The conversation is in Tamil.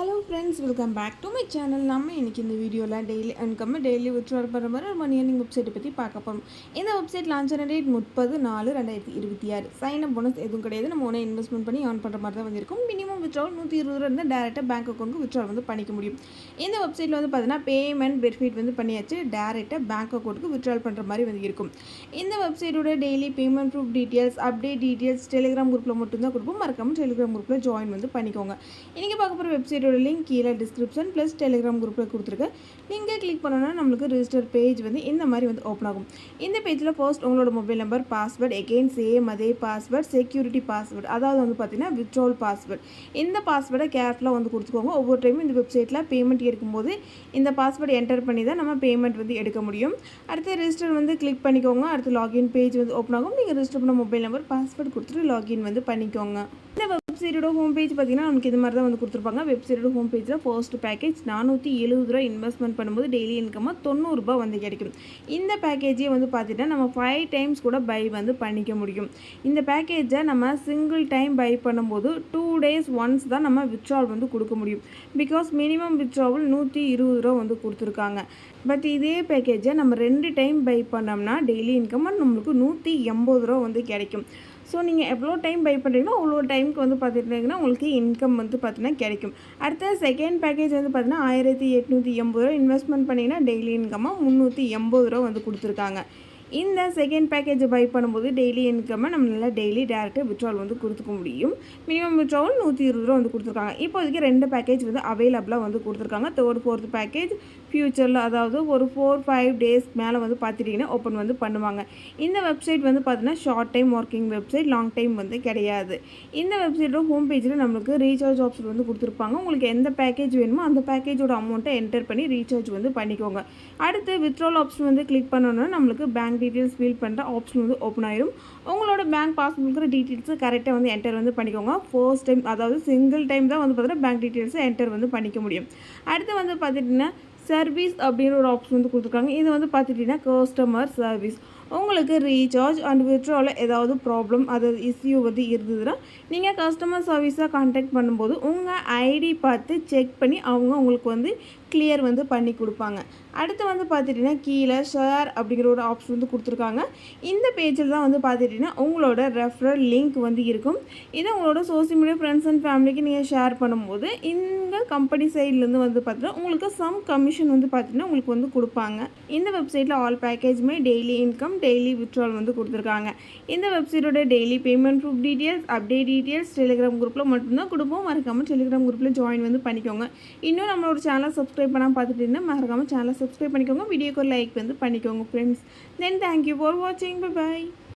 Hello friends, welcome back to my channel. நம்ம இன்றைக்கி இந்த வீடியோவில் டெய்லி இன்கம் டெய்லி விட்ரால் பண்ணுற மாதிரி ஒரு மணி ஏர்னிங் வெப்சைட்டை பற்றி பார்க்க போகிறோம். இந்த வெப்சைட் லான்ச் ஆன டேட் 30/4/2026. சைன் அப் போனஸ் எதுவும் கிடையாது. நம்ம ஒன்றே இன்வெஸ்ட்மெண்ட் பண்ணி ஏர்ன் பண்ணுற மாதிரி தான் வந்திருக்கும். மினிமம் விட்ரால் 120 ரூபா இருந்தால் டேரெக்டாக பேங்க் அக்கௌண்ட்டுக்கு விட்ரால் வந்து பண்ணிக்க முடியும். இந்த வெப்சைட்டில் வந்து பார்த்தீங்கன்னா பேமெண்ட் பெனிஃபிட் வந்து பண்ணியாச்சு. டேரெக்டாக பேங்க் அக்கௌண்ட்டுக்கு விட்ரால் பண்ணுற மாதிரி வந்து இருக்கும். இந்த வெப்சைட்டோட daily payment proof details, update details Telegram குரூப்பில் மட்டும்தான் கொடுப்போம். மறக்காமல் டெலிகிராம் குரூப்பில் ஜாயின் வந்து பண்ணிக்கோங்க. இன்றைக்கி பார்க்க போகிற வெப்சைட் லிங்க் கீழே டிஸ்கிரிப்ஷன் ப்ளஸ் டெலிகிராம் குரூப்பில் கொடுத்துருக்கேன். நீங்கள் கிளிக் பண்ணோன்னா நம்மளுக்கு ரிஜிஸ்டர் பேஜ் வந்து இந்த மாதிரி வந்து ஓப்பன் ஆகும். இந்த பேஜில் ஃபர்ஸ்ட் உங்களோட mobile number, password, again same அதே பாஸ்வேர்ட், செக்யூரிட்டி பாஸ்வேர்ட், அதாவது வந்து பார்த்தீங்கன்னா வித்ட்ரால் பாஸ்வேர்ட். இந்த பாஸ்வேர்டை கேர்ஃபுல்லாக வந்து கொடுத்துக்கோங்க. ஒவ்வொரு டைமும் இந்த வெப்சைட்டில் பேமெண்ட் எடுக்கும்போது இந்த பாஸ்வேர்டு என்டர் பண்ணி தான் நம்ம பேமெண்ட் வந்து எடுக்க முடியும். அடுத்து ரிஜிஸ்டர் வந்து கிளிக் பண்ணிக்கோங்க. அடுத்து லாகின் பேஜ் வந்து ஓப்பன் ஆகும். நீங்கள் ரிஜிஸ்டர் பண்ண மொபைல் நம்பர், பாஸ்வேர்டு கொடுத்துட்டு லாகின் வந்து பண்ணிக்கோங்க. இந்த வெப்சைட்டோட ஹோம் பேஜ் பார்த்தீங்கன்னா நமக்கு இது மாதிரி தான் வந்து கொடுத்துருப்பாங்க. வெப்சைட்டோட ஹோம் பேஜில் ஃபர்ஸ்ட் பேக்கேஜ் 470 ரூபா இன்வெஸ்ட்மெண்ட் பண்ணும்போது டெய்லி இன்கமாக 90 ரூபா வந்து கிடைக்கும். இந்த பேக்கேஜே வந்து பார்த்துட்டா நம்ம 5 டைம்ஸ் கூட பை வந்து பண்ணிக்க முடியும். இந்த பேக்கேஜை நம்ம சிங்கிள் டைம் பை பண்ணும்போது 2 days ஒன்ஸ் தான் நம்ம வித்ட்ரால் வந்து கொடுக்க முடியும். பிகாஸ் மினிமம் வித்ட்ராவல் 120 ரூபா வந்து கொடுத்துருக்காங்க. பட் இதே பேக்கேஜை நம்ம 2 டைம் பை பண்ணோம்னா டெய்லி இன்கமாக நம்மளுக்கு 180 ரூபா வந்து கிடைக்கும். ஸோ நீங்கள் எவ்வளோ டைம் பை பண்ணுறீங்களோ அவ்வளோ டைமுக்கு வந்து பார்த்துட்டிங்கன்னா உங்களுக்கு இன்கம் வந்து பார்த்தீங்கன்னா கிடைக்கும். அடுத்த செகண்ட் பேக்கேஜ் வந்து பார்த்தீங்கன்னா 1880 ரூபா இன்வெஸ்ட்மெண்ட் பண்ணிங்கன்னா டெய்லி இன்கமாக 380 ரூபா வந்து கொடுத்துருக்காங்க. இந்த செகண்ட் பேக்கேஜை பை பண்ணும்போது டெய்லி இன்கம்மை நம்மளால் டெய்லி டேரெக்டாக விட்ரால் வந்து கொடுத்துக்க முடியும். மினிமம் விட்ராவல் 120 ரூபா வந்து கொடுத்துருக்காங்க. இப்போதைக்கு 2 பேக்கேஜ் வந்து அவைலபிளாக வந்து கொடுத்துருக்காங்க. தேர்ட், ஃபோர்த் பேக்கேஜ் ஃப்யூச்சரில், அதாவது ஒரு 4-5 days மேலே வந்து பார்த்துட்டிங்கன்னா ஓப்பன் வந்து பண்ணுவாங்க. இந்த வெப்சைட் வந்து பார்த்தீங்கன்னா short time working website, long time வந்து கிடையாது. இந்த வெப்சைட்டோட ஹோம் பேஜில் நம்மளுக்கு ரீசார்ஜ் ஆப்ஷன் வந்து கொடுத்துருப்பாங்க. உங்களுக்கு எந்த பேக்கேஜ் வேணுமோ அந்த பேக்கேஜோட அமௌண்ட்டை என்டர் பண்ணி ரீசார்ஜ் வந்து பண்ணிக்கோங்க. அடுத்து வித்ட்ரால் ஆப்ஷன் வந்து கிளிக் பண்ணோன்னா நம்மளுக்கு பேங்க் டீட்டெயில்ஸ் ஃபில் பண்ணுற ஆப்ஷன் வந்து ஓப்பன் ஆயிடும். உங்களோட பேங்க் பாஸ்புக்கிற டீட்டெயில்ஸை கரெக்டாக வந்து என்டர் வந்து பண்ணிக்கோங்க. ஃபர்ஸ்ட் டைம், அதாவது சிங்கிள் டைம் தான் வந்து பார்த்தீங்கன்னா பேங்க் டீட்டெயில்ஸை என்டர் வந்து பண்ணிக்க முடியும். அடுத்து வந்து பார்த்துட்டிங்கன்னா சர்வீஸ் அப்படின்ற ஒரு ஆப்ஷன் வந்து கொடுத்துருக்காங்க. இது வந்து பார்த்துட்டிங்கன்னா கஸ்டமர் சர்வீஸ். உங்களுக்கு ரீசார்ஜ் அண்ட் வித்ட்ராவில் ஏதாவது ப்ராப்ளம், அதாவது இஷ்யூ வந்து இருந்ததுன்னா நீங்கள் கஸ்டமர் சர்வீஸாக கான்டாக்ட் பண்ணும்போது உங்கள் ஐடி பார்த்து செக் பண்ணி அவங்க உங்களுக்கு வந்து கிளியர் வந்து பண்ணி கொடுப்பாங்க. அடுத்து வந்து பார்த்துட்டிங்கன்னா கீழே ஷேர் அப்படிங்கிற ஒரு ஆப்ஷன் வந்து கொடுத்துருக்காங்க. இந்த பேஜில் தான் வந்து பார்த்துட்டிங்கன்னா உங்களோட ரெஃபரல் லிங்க் வந்து இருக்கும். இதை உங்களோட சோஷியல் மீடியா ஃப்ரெண்ட்ஸ் அண்ட் ஃபேமிலிக்கு நீங்கள் ஷேர் பண்ணும்போது இந்த கம்பெனி சைட்லேருந்து வந்து பார்த்தீங்கன்னா உங்களுக்கு சம் கமிஷன் வந்து பார்த்திங்கன்னா உங்களுக்கு வந்து கொடுப்பாங்க. இந்த வெப்சைட்டில் ஆல் பேக்கேஜுமே டெய்லி இன்கம், டெய்லி வித்ட்ரால் வந்து கொடுத்துருக்காங்க. இந்த வெப்சைட்டோட daily payment proof details, update details Telegram குரூப்பில் மட்டும்தான் கொடுப்போம். மறக்காமல் டெலிகிராம் குரூப்பில் ஜாயின் வந்து பண்ணிக்கோங்க. இன்னும் நம்மளோட சேனலை சப்ஸ்கிரைப் பண்ணாமல் பார்த்துட்டு இருந்தால் மறக்காமல் சேனலை சப்ஸ்கிரைப் பண்ணிக்கோங்க. வீடியோக்கு ஒரு லைக் வந்து பண்ணிக்கோங்க ஃப்ரெண்ட்ஸ். தென் தேங்க்யூ ஃபார் வாட்சிங். பை.